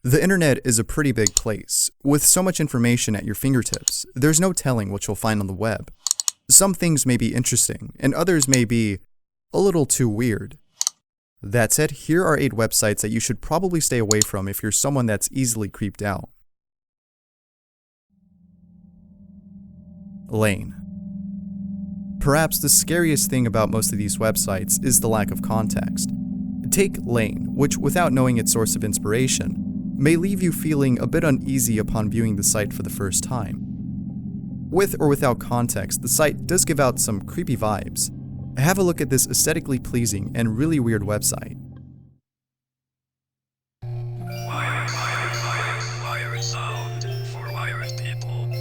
The internet is a pretty big place. With so much information at your fingertips, there's no telling what you'll find on the web. Some things may be interesting, and others may be a little too weird. That said, here are 8 websites that you should probably stay away from if you're someone that's easily creeped out. Lane. Perhaps the scariest thing about most of these websites is the lack of context. Take Lane, which, without knowing its source of inspiration, may leave you feeling a bit uneasy upon viewing the site for the first time. With or without context, the site does give out some creepy vibes. Have a look at this aesthetically pleasing and really weird website. Wired sound for wired people.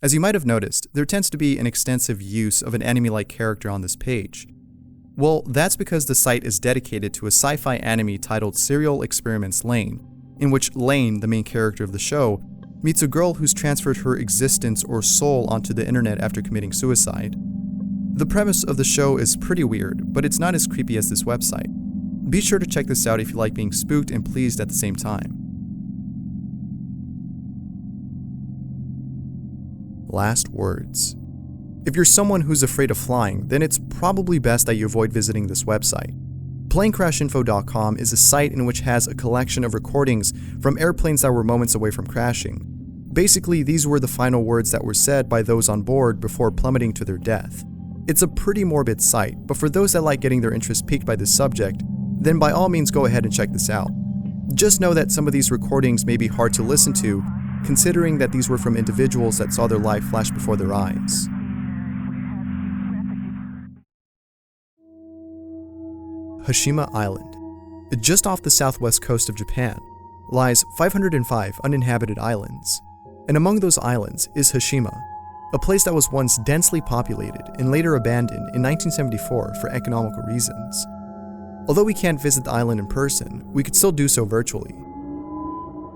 As you might have noticed, there tends to be an extensive use of an anime-like character on this page. Well, that's because the site is dedicated to a sci-fi anime titled Serial Experiments Lain, in which Lain, the main character of the show, meets a girl who's transferred her existence or soul onto the internet after committing suicide. The premise of the show is pretty weird, but it's not as creepy as this website. Be sure to check this out if you like being spooked and pleased at the same time. Last words. If you're someone who's afraid of flying, then it's probably best that you avoid visiting this website. Planecrashinfo.com is a site in which has a collection of recordings from airplanes that were moments away from crashing. Basically, these were the final words that were said by those on board before plummeting to their death. It's a pretty morbid site, but for those that like getting their interest piqued by this subject, then by all means go ahead and check this out. Just know that some of these recordings may be hard to listen to, considering that these were from individuals that saw their life flash before their eyes. Hashima Island. Just off the southwest coast of Japan lies 505 uninhabited islands, and among those islands is Hashima, a place that was once densely populated and later abandoned in 1974 for economical reasons. Although we can't visit the island in person, we could still do so virtually.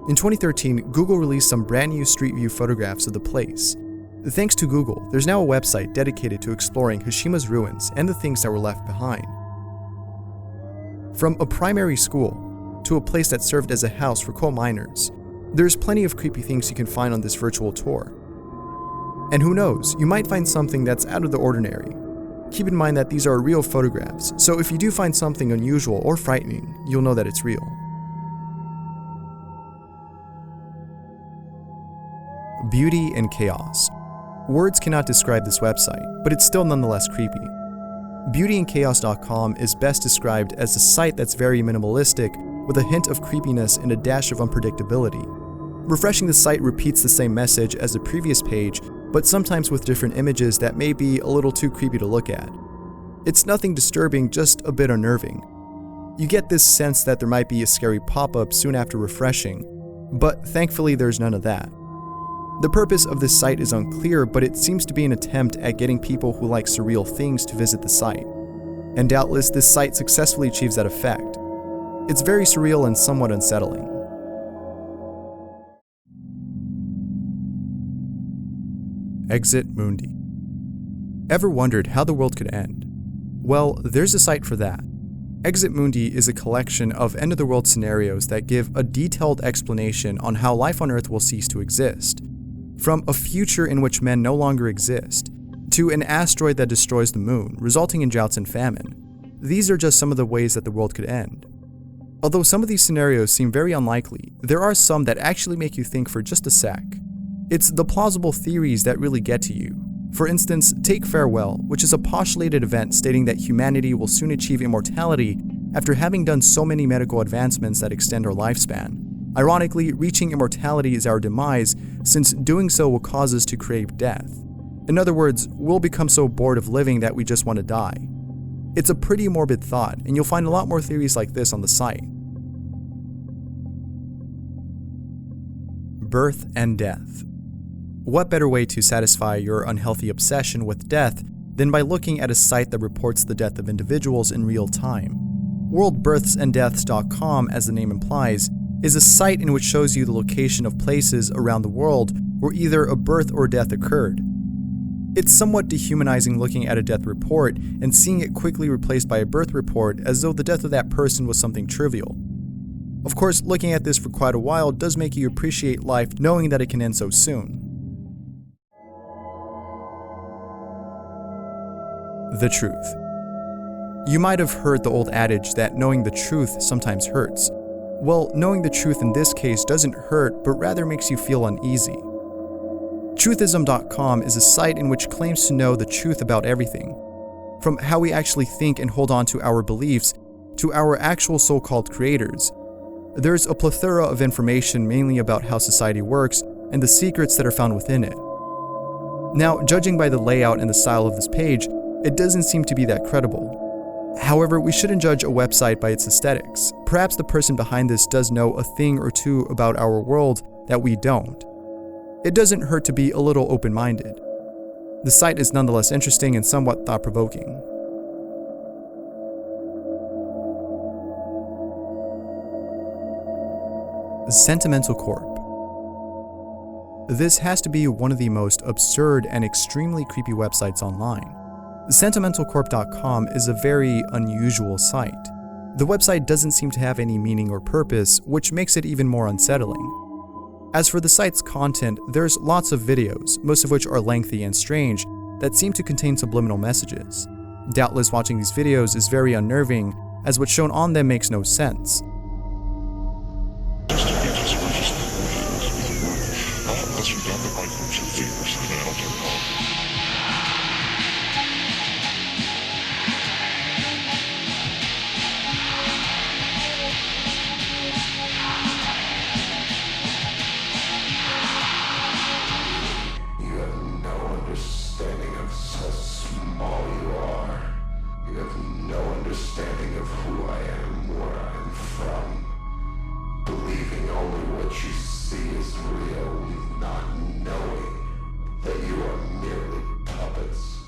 In 2013, Google released some brand new Street View photographs of the place. Thanks to Google, there's now a website dedicated to exploring Hashima's ruins and the things that were left behind. From a primary school to a place that served as a house for coal miners, there's plenty of creepy things you can find on this virtual tour. And who knows, you might find something that's out of the ordinary. Keep in mind that these are real photographs, so if you do find something unusual or frightening, you'll know that it's real. Beauty and chaos. Words cannot describe this website, but it's still nonetheless creepy. Beautyandchaos.com is best described as a site that's very minimalistic, with a hint of creepiness and a dash of unpredictability. Refreshing the site repeats the same message as the previous page, but sometimes with different images that may be a little too creepy to look at. It's nothing disturbing, just a bit unnerving. You get this sense that there might be a scary pop-up soon after refreshing, but thankfully there's none of that. The purpose of this site is unclear, but it seems to be an attempt at getting people who like surreal things to visit the site. And doubtless this site successfully achieves that effect. It's very surreal and somewhat unsettling. Exit Mundi. Ever wondered how the world could end? Well, there's a site for that. Exit Mundi is a collection of end-of-the-world scenarios that give a detailed explanation on how life on Earth will cease to exist. From a future in which men no longer exist, to an asteroid that destroys the moon, resulting in droughts and famine. These are just some of the ways that the world could end. Although some of these scenarios seem very unlikely, there are some that actually make you think for just a sec. It's the plausible theories that really get to you. For instance, take Farewell, which is a postulated event stating that humanity will soon achieve immortality after having done so many medical advancements that extend our lifespan. Ironically, reaching immortality is our demise, since doing so will cause us to crave death. In other words, we'll become so bored of living that we just want to die. It's a pretty morbid thought, and you'll find a lot more theories like this on the site. Birth and death. What better way to satisfy your unhealthy obsession with death than by looking at a site that reports the death of individuals in real time? WorldBirthsAndDeaths.com, as the name implies, is a site in which shows you the location of places around the world where either a birth or death occurred. It's somewhat dehumanizing looking at a death report and seeing it quickly replaced by a birth report as though the death of that person was something trivial. Of course, looking at this for quite a while does make you appreciate life knowing that it can end so soon. The truth. You might have heard the old adage that knowing the truth sometimes hurts. Well, knowing the truth in this case doesn't hurt, but rather makes you feel uneasy. Truthism.com is a site in which claims to know the truth about everything, from how we actually think and hold on to our beliefs to our actual so-called creators. There's a plethora of information mainly about how society works and the secrets that are found within it. Now, judging by the layout and the style of this page, it doesn't seem to be that credible. However, we shouldn't judge a website by its aesthetics. Perhaps the person behind this does know a thing or two about our world that we don't. It doesn't hurt to be a little open-minded. The site is nonetheless interesting and somewhat thought-provoking. Sentimental Corp. This has to be one of the most absurd and extremely creepy websites online. Sentimentalcorp.com is a very unusual site. The website doesn't seem to have any meaning or purpose, which makes it even more unsettling. As for the site's content, there's lots of videos, most of which are lengthy and strange, that seem to contain subliminal messages. Doubtless watching these videos is very unnerving, as what's shown on them makes no sense. Understanding of who I am, where I'm from. Believing only what you see is real, not knowing that you are merely puppets.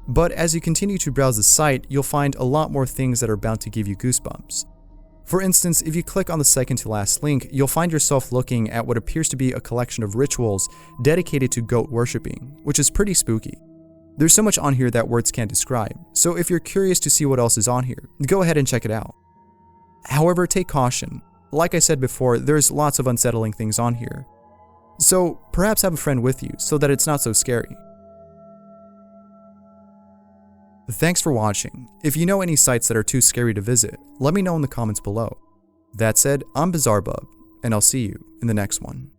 But as you continue to browse the site, you'll find a lot more things that are bound to give you goosebumps. For instance, if you click on the second to last link, you'll find yourself looking at what appears to be a collection of rituals dedicated to goat worshipping, which is pretty spooky. There's so much on here that words can't describe, so if you're curious to see what else is on here, go ahead and check it out. However, take caution. Like I said before, there's lots of unsettling things on here. So perhaps have a friend with you so that it's not so scary. Thanks for watching. If you know any sites that are too scary to visit, let me know in the comments below. That said, I'm BizarreBub, and I'll see you in the next one.